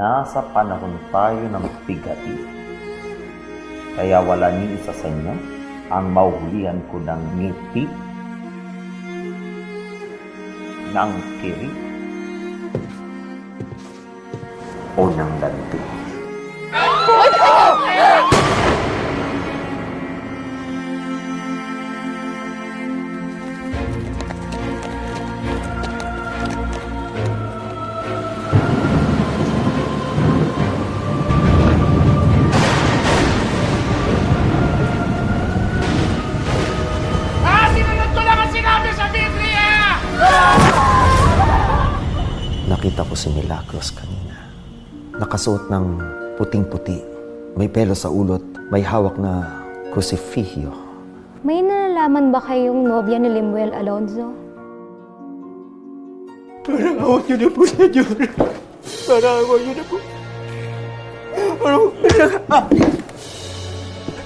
nasa panahon tayo ng bigati. Kaya wala ni isa sa inyo ang mahuhulihan ko ng ngiti, ng kiri, o ng lanti. Nakita ko si Milagros kanina. Nakasuot ng puting-puti. May pelo sa ulot. May hawak na krusifihyo. May nalalaman ba kayong nobya ni Limuel Alonzo? Parang awag niyo na po sa Diyos. Parang awag niyo na po.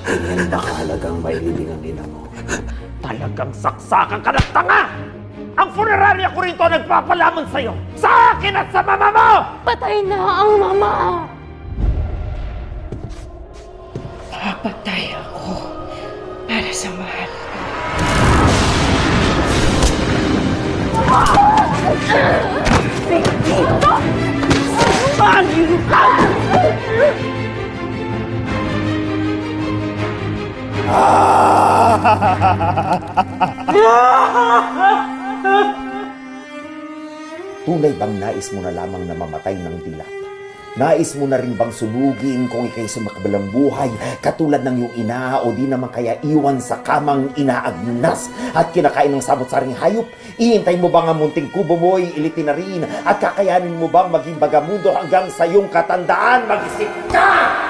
Ganyan na kahalagang mailibing ang ina mo. Talagang saksakan ka ng tanga! Ang funeraria ko rito nagpapalaman sa'yo! Sa akin at sa mama mo! Patay na ang mama! Papatay ako para sa mahal ko. Baliw ka! Tunay bang nais mo na lamang na mamatay ng dilat? Nais mo na rin bang sunugin kung ikay sumakabalang buhay katulad ng iyong ina o di naman kaya iwan sa kamang inaagnas at kinakain ng samot-saring hayop? Ihintay mo bang ang munting kubo mo ilitin na rin at kakayanin mo bang maging bagamundo hanggang sa iyong katandaan? Mag-isip ka!